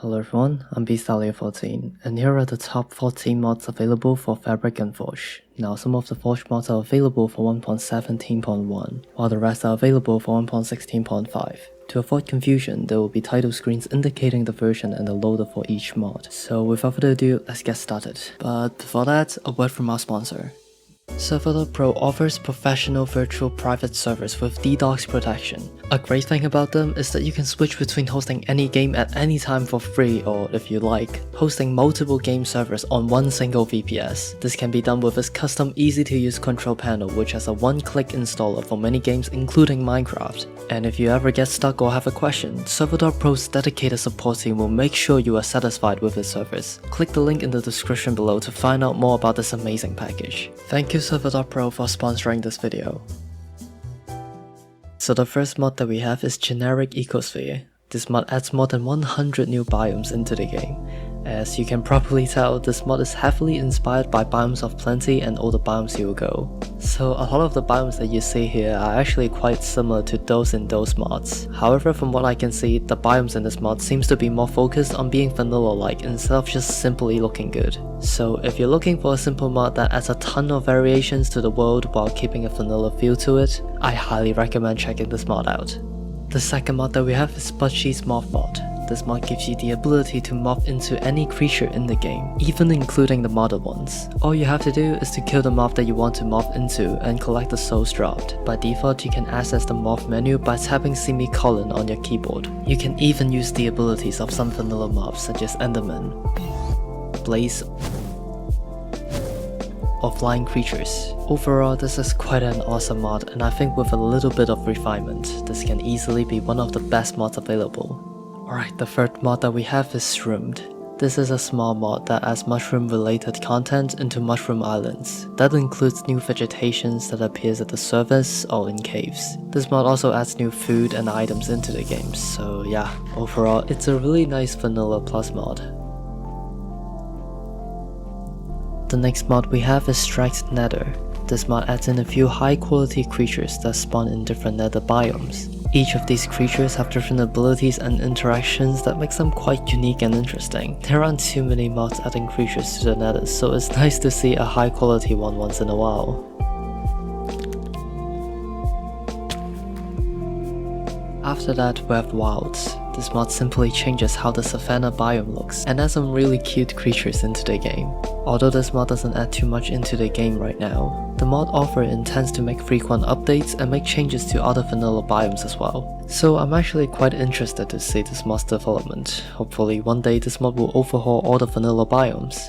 Hello everyone, I'm Beastallion14, and here are the top 14 mods available for Fabric and Forge. Now some of the Forge mods are available for 1.17.1, while the rest are available for 1.16.5. To avoid confusion, there will be title screens indicating the version and the loader for each mod. So without further ado, let's get started. But before that, a word from our sponsor. Server.pro offers professional virtual private servers with DDoS protection. A great thing about them is that you can switch between hosting any game at any time for free, or if you like, hosting multiple game servers on one single VPS. This can be done with its custom easy-to-use control panel, which has a one-click installer for many games including Minecraft. And if you ever get stuck or have a question, Server.pro's dedicated support team will make sure you are satisfied with its service. Click the link in the description below to find out more about this amazing package. Thank you Server.pro for sponsoring this video. So the first mod that we have is generic Ecosphere. This mod adds more than 100 new biomes into the game. As you can probably tell, this mod is heavily inspired by Biomes of Plenty and all the biomes you will go. So a lot of the biomes that you see here are actually quite similar to those in those mods. However, from what I can see, the biomes in this mod seems to be more focused on being vanilla-like instead of just simply looking good. So if you're looking for a simple mod that adds a ton of variations to the world while keeping a vanilla feel to it, I highly recommend checking this mod out. The second mod that we have is Budschie's Morph mod. This mod gives you the ability to morph into any creature in the game, even including the modded ones. All you have to do is to kill the mob that you want to morph into and collect the souls dropped. By default, you can access the morph menu by tapping semicolon on your keyboard. You can even use the abilities of some vanilla mobs such as Enderman, Blaze, or flying creatures. Overall, this is quite an awesome mod, and I think with a little bit of refinement, this can easily be one of the best mods available. Alright, the third mod that we have is Shroomed. This is a small mod that adds mushroom related content into Mushroom Islands. That includes new vegetations that appears at the surface or in caves. This mod also adds new food and items into the game, so yeah, overall it's a really nice vanilla plus mod. The next mod we have is Shret Nether. This mod adds in a few high quality creatures that spawn in different nether biomes. Each of these creatures have different abilities and interactions that makes them quite unique and interesting. There aren't too many mods adding creatures to the nether, so it's nice to see a high quality one once in a while. After that we have Wilds. This mod simply changes how the savanna biome looks and adds some really cute creatures into the game. Although this mod doesn't add too much into the game right now, the mod author intends to make frequent updates and make changes to other vanilla biomes as well. So I'm actually quite interested to see this mod's development. Hopefully one day this mod will overhaul all the vanilla biomes.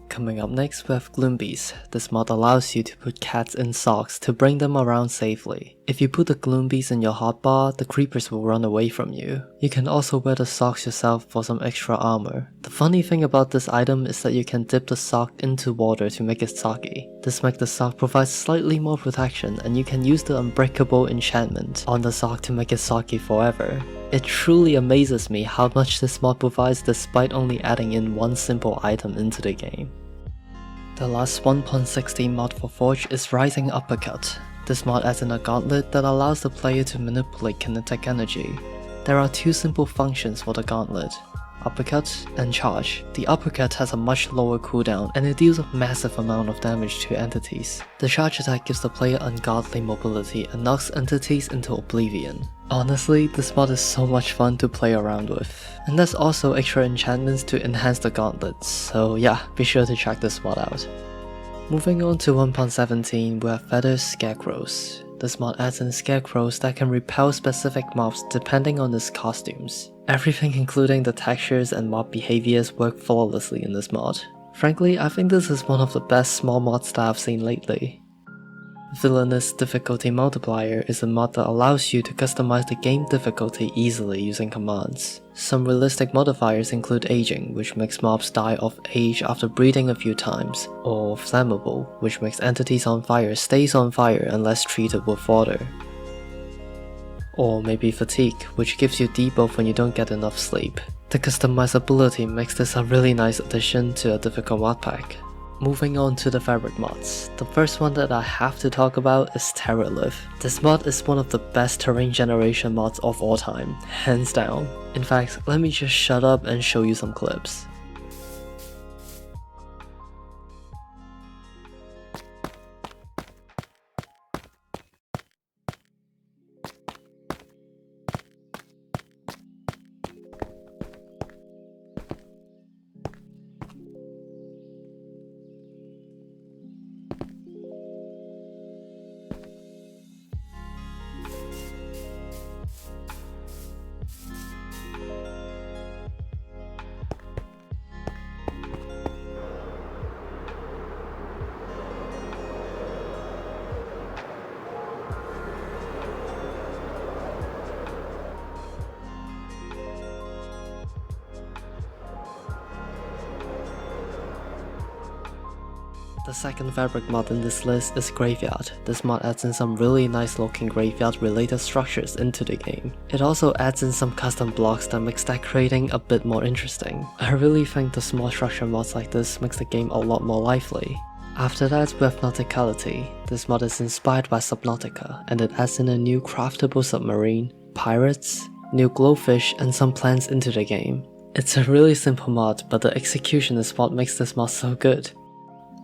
Coming up next we have Glumbis. This mod allows you to put cats in socks to bring them around safely. If you put the Glumbis in your hotbar, the creepers will run away from you. You can also wear the socks yourself for some extra armor. The funny thing about this item is that you can dip the sock into water to make it soggy. This makes the sock provide slightly more protection, and you can use the unbreakable enchantment on the sock to make it soggy forever. It truly amazes me how much this mod provides despite only adding in one simple item into the game. The last 1.16 mod for Forge is Rising Uppercut. This mod adds in a gauntlet that allows the player to manipulate kinetic energy. There are two simple functions for the gauntlet: Uppercut and Charge. The Uppercut has a much lower cooldown and it deals a massive amount of damage to entities. The Charge attack gives the player ungodly mobility and knocks entities into oblivion. Honestly, this mod is so much fun to play around with. And there's also extra enchantments to enhance the gauntlets, so yeah, be sure to check this mod out. Moving on to 1.17, we have Feathers Scarecrows. This mod adds in Scarecrows that can repel specific mobs depending on its costumes. Everything including the textures and mob behaviors work flawlessly in this mod. Frankly, I think this is one of the best small mods that I've seen lately. Villainous Difficulty Multiplier is a mod that allows you to customize the game difficulty easily using commands. Some realistic modifiers include aging, which makes mobs die of age after breathing a few times, or flammable, which makes entities on fire stays on fire unless treated with water. Or maybe fatigue, which gives you debuff when you don't get enough sleep. The customizability makes this a really nice addition to a difficult mod pack. Moving on to the fabric mods. The first one that I have to talk about is Terralith. This mod is one of the best terrain generation mods of all time, hands down. In fact, let me just shut up and show you some clips. The second fabric mod in this list is Graveyard. This mod adds in some really nice looking graveyard related structures into the game. It also adds in some custom blocks that makes decorating a bit more interesting. I really think the small structure mods like this makes the game a lot more lively. After that, we have Nauticality. This mod is inspired by Subnautica, and it adds in a new craftable submarine, pirates, new glowfish, and some plants into the game. It's a really simple mod, but the execution is what makes this mod so good.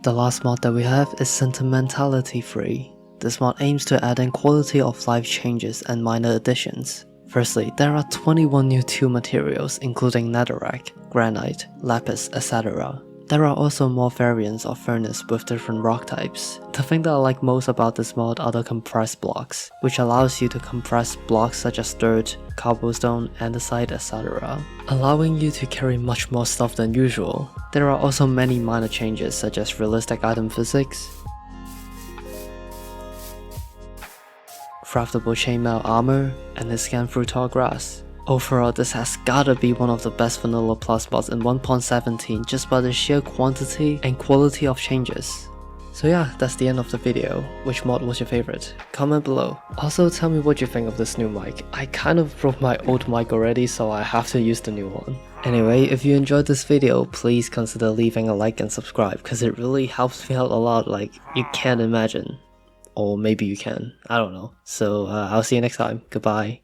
The last mod that we have is Sentimentality free. This mod aims to add in quality of life changes and minor additions. Firstly, there are 21 new 2 materials including netherrack, granite, lapis, etc. There are also more variants of furnace with different rock types. The thing that I like most about this mod are the compressed blocks, which allows you to compress blocks such as dirt, cobblestone, andesite, etc., allowing you to carry much more stuff than usual. There are also many minor changes such as realistic item physics, craftable chainmail armor, and the scan through tall grass. Overall, this has gotta be one of the best Vanilla Plus mods in 1.17 just by the sheer quantity and quality of changes. So yeah, that's the end of the video. Which mod was your favorite? Comment below. Also tell me what you think of this new mic. I kind of broke my old mic already, so I have to use the new one. Anyway, if you enjoyed this video, please consider leaving a like and subscribe, cause it really helps me out a lot like you can't imagine. Or maybe you can, I don't know. So I'll see you next time, goodbye.